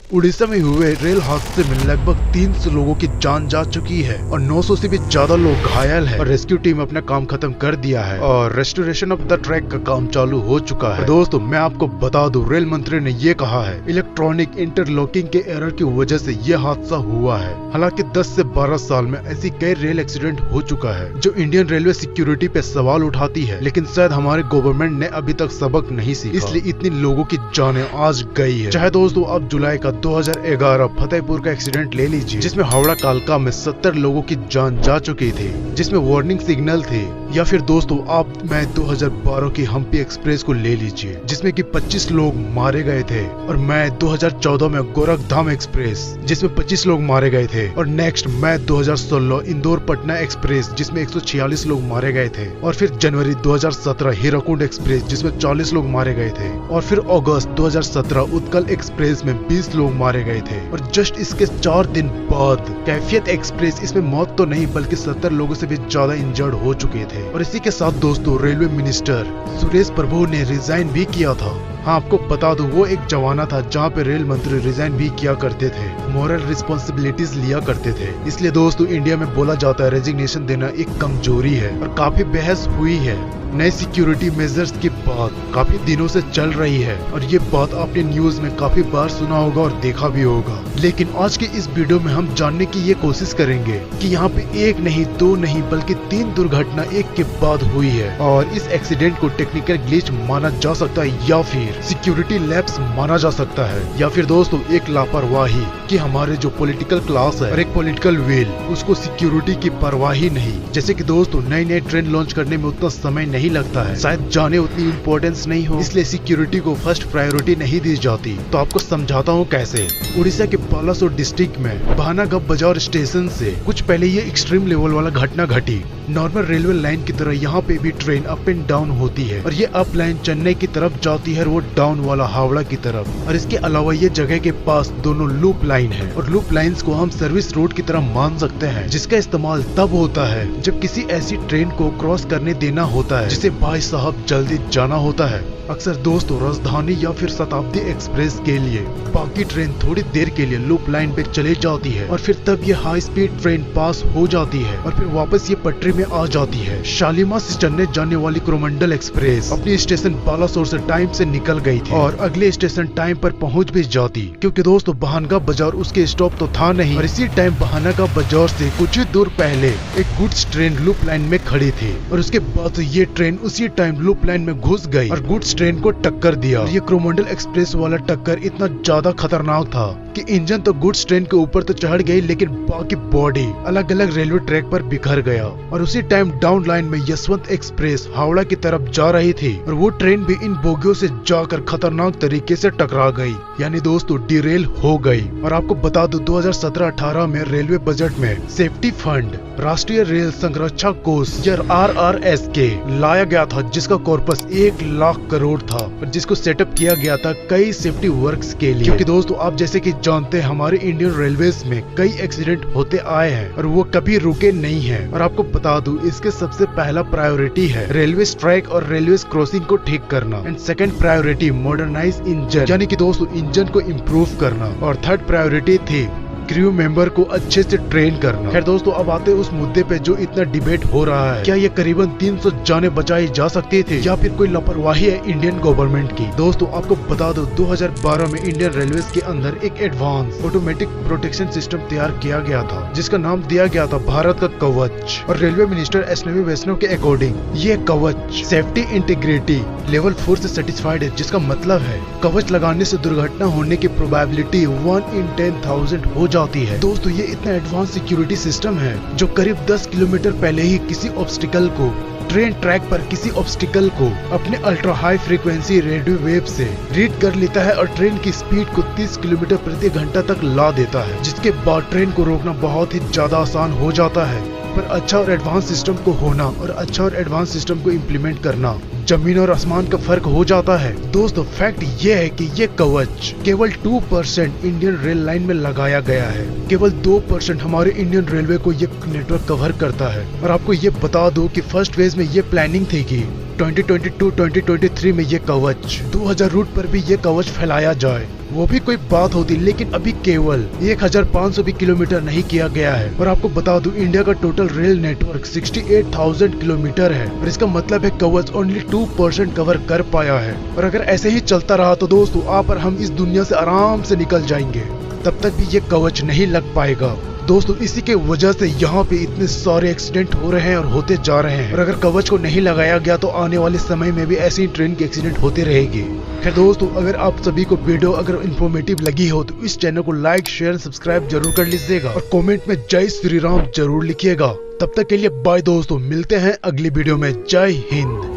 उड़ीसा में हुए रेल हादसे में लगभग 300 लोगों की जान जा चुकी है और 900 से भी ज्यादा लोग घायल हैं और रेस्क्यू टीम अपना काम खत्म कर दिया है और रेस्टोरेशन ऑफ द ट्रैक का काम चालू हो चुका है। दोस्तों मैं आपको बता दूं, रेल मंत्री ने ये कहा है इलेक्ट्रॉनिक इंटरलॉकिंग के एरर की वजह से ये हादसा हुआ है। हालांकि 10 से 12 साल में ऐसी कई रेल एक्सीडेंट हो चुका है जो इंडियन रेलवे सिक्योरिटी पे सवाल उठाती है, लेकिन शायद हमारे गवर्नमेंट ने अभी तक सबक नहीं सीखा, इसलिए इतनी लोगों की जानें आज गई है। चाहे दोस्तों आप जुलाई का 2011 फतेहपुर का एक्सीडेंट ले लीजिए जिसमें हावड़ा कालका में 70 लोगों की जान जा चुकी थी जिसमें वार्निंग सिग्नल थे, या फिर दोस्तों आप मई 2012 की हम्पी एक्सप्रेस को ले लीजिए जिसमें कि 25 लोग मारे गए थे, और मई 2014 में गोरखधाम एक्सप्रेस जिसमें 25 लोग मारे गए थे, और नेक्स्ट मई 2016 इंदौर पटना एक्सप्रेस जिसमें 146 लोग मारे गए थे, और फिर जनवरी 2017 हीराकुंड एक्सप्रेस जिसमें 40 लोग मारे गए थे, और फिर अगस्त 2017 उत्कल एक्सप्रेस में 20 लोग मारे गए थे, और जस्ट इसके 4 दिन बाद कैफियत एक्सप्रेस, इसमें मौत तो नहीं बल्कि 70 लोगों से भी ज्यादा इंजर्ड हो चुके थे। और इसी के साथ दोस्तों रेलवे मिनिस्टर सुरेश प्रभु ने रिजाइन भी किया था। हाँ, आपको बता दूं वो एक जमाना था जहाँ पे रेल मंत्री रिजाइन भी किया करते थे, मॉरल रिस्पॉन्सिबिलिटीज लिया करते थे। इसलिए दोस्तों इंडिया में बोला जाता है रेजिग्नेशन देना एक कमजोरी है, और काफी बहस हुई है। नए सिक्योरिटी मेजर्स की बात काफी दिनों से चल रही है और ये बात आपने न्यूज में काफी बार सुना होगा और देखा भी होगा, लेकिन आज के इस वीडियो में हम जानने की ये कोशिश करेंगे कि यहाँ पे एक नहीं, दो नहीं बल्कि 3 दुर्घटना एक के बाद हुई है, और इस एक्सीडेंट को टेक्निकल ग्लिच माना जा सकता है या फिर सिक्योरिटी लैप्स माना जा सकता है, या फिर दोस्तों एक लापरवाही कि हमारे जो पॉलिटिकल क्लास है और एक पॉलिटिकल विल उसको सिक्योरिटी की परवाही नहीं। जैसे कि दोस्तों नई ट्रेन लॉन्च करने में उतना समय नहीं लगता है, शायद जाने उतनी इम्पोर्टेंस नहीं हो, इसलिए सिक्योरिटी को फर्स्ट प्रायोरिटी नहीं दी जाती। तो आपको समझाता हूँ कैसे। उड़ीसा के बालासोर डिस्ट्रिक्ट में बहानागढ़ बाजार स्टेशन से कुछ पहले ये एक्सट्रीम लेवल वाला घटना घटी। नॉर्मल रेलवे लाइन की तरह यहाँ पे भी ट्रेन अप एंड डाउन होती है, और ये अप लाइन चेन्नई की तरफ जाती है और वो डाउन वाला हावड़ा की तरफ। और इसके अलावा ये जगह के पास दोनों लूप लाइन है, और लूप लाइंस को हम सर्विस रोड की तरह मान सकते हैं, जिसका इस्तेमाल तब होता है जब किसी ऐसी ट्रेन को क्रॉस करने देना होता है जिसे भाई साहब जल्दी जाना होता है। अक्सर दोस्तों राजधानी या फिर शताब्दी एक्सप्रेस के लिए बाकी ट्रेन थोड़ी देर के लिए लूप लाइन पे चले जाती है, और फिर तब ये हाई स्पीड ट्रेन पास हो जाती है और फिर वापस ये पटरी में आ जाती है। शालीमार से चेन्नई जाने वाली कोरोमंडल एक्सप्रेस अपनी स्टेशन बालासोर से टाइम से निकल गई थी और अगले स्टेशन टाइम पर पहुंच भी जाती, क्योंकि दोस्तों बहानागढ़ बाजार उसके स्टॉप तो था नहीं, और इसी टाइम बहानागढ़ बाजार से कुछ ही दूर पहले एक गुड्स ट्रेन लूप लाइन में खड़ी थी, और उसके बाद ये ट्रेन उसी टाइम लूप लाइन में घुस गई और गुड्स ट्रेन को टक्कर दिया। ये कोरोमंडल एक्सप्रेस वाला टक्कर इतना ज्यादा खतरनाक था कि इंजन तो गुड्स ट्रेन के ऊपर तो चढ़ गई, लेकिन बाकी बॉडी अलग अलग रेलवे ट्रैक पर बिखर गया। और उसी टाइम डाउन लाइन में यशवंत एक्सप्रेस हावड़ा की तरफ जा रही थी, और वो ट्रेन भी इन बोगियों से जाकर खतरनाक तरीके से टकरा गई, यानी दोस्तों डिरेल हो गई। और आपको बता दूं 2017-18 में रेलवे बजट में सेफ्टी फंड राष्ट्रीय रेल संरक्षा कोष या RRS के लाया गया था, जिसका कॉर्पस 1 लाख करोड़ था, और जिसको सेटअप किया गया था कई सेफ्टी वर्क्स के लिए। क्योंकि दोस्तों आप जैसे कि जानते हैं हमारे इंडियन रेलवेज में कई एक्सीडेंट होते आए हैं और वो कभी रुके नहीं हैं। और आपको बता दूं इसके सबसे पहला प्रायोरिटी है रेलवे स्ट्राइक और रेलवे क्रॉसिंग को ठीक करना, and second priority modernise engine यानी कि दोस्तों इंजन को इम्प्रूव करना, और थर्ड प्रायोरिटी थी क्रू मेंबर को अच्छे से ट्रेन करना। खैर दोस्तों अब आते उस मुद्दे पे जो इतना डिबेट हो रहा है, क्या ये करीबन 300 जानें बचाई जा सकती थी या फिर कोई लापरवाही है इंडियन गवर्नमेंट की। दोस्तों आपको बता दो 2012 में इंडियन रेलवेज के अंदर एक एडवांस ऑटोमेटिक प्रोटेक्शन सिस्टम तैयार किया गया था जिसका नाम दिया गया था भारत का कवच, और रेलवे मिनिस्टर एसनवी वैष्णव के अकॉर्डिंग ये कवच सेफ्टी इंटीग्रिटी लेवल 4 से सेटिस्फाइड है, जिसका मतलब है कवच लगाने से दुर्घटना होने की प्रोबेबिलिटी 1 in 10,000 हो जाती है। दोस्तों ये इतना एडवांस सिक्योरिटी सिस्टम है जो करीब 10 किलोमीटर पहले ही किसी ऑब्स्टिकल को ट्रेन ट्रैक पर किसी ऑब्स्टिकल को अपने ultra high frequency radio wave से रीड कर लेता है और ट्रेन की स्पीड को 30 किलोमीटर प्रति घंटा तक ला देता है, जिसके बाद ट्रेन को रोकना बहुत ही ज्यादा आसान हो जाता है। पर अच्छा और एडवांस सिस्टम को होना और अच्छा और एडवांस सिस्टम को इम्प्लीमेंट करना जमीन और आसमान का फर्क हो जाता है। दोस्तों फैक्ट ये है कि ये कवच केवल 2% इंडियन रेल लाइन में लगाया गया है, केवल 2% हमारे इंडियन रेलवे को ये नेटवर्क कवर करता है। और आपको ये बता दो कि फर्स्ट फेज में ये प्लानिंग थी कि 2022-2023 में ये कवच 2000 रूट पर भी ये कवच फैलाया जाए वो भी कोई बात होती, लेकिन अभी केवल 1500 भी किलोमीटर नहीं किया गया है। और आपको बता दूं, इंडिया का टोटल रेल नेटवर्क 68,000 किलोमीटर है और इसका मतलब है कवच ओनली 2% कवर कर पाया है। और अगर ऐसे ही चलता रहा तो दोस्तों आप और हम इस दुनिया से आराम से निकल जाएंगे, तब तक भी ये कवच नहीं लग पाएगा। दोस्तों इसी के वजह से यहाँ पे इतने सारे एक्सीडेंट हो रहे हैं और होते जा रहे हैं। और अगर कवच को नहीं लगाया गया तो आने वाले समय में भी ऐसी ट्रेन के एक्सीडेंट होते रहेंगे। खैर दोस्तों, अगर आप सभी को वीडियो अगर इन्फॉर्मेटिव लगी हो तो इस चैनल को लाइक शेयर सब्सक्राइब जरूर कर लीजिएगा और कमेंट में जय श्री राम जरूर लिखिएगा। तब तक के लिए बाय दोस्तों, मिलते हैं अगली वीडियो में। जय हिंद।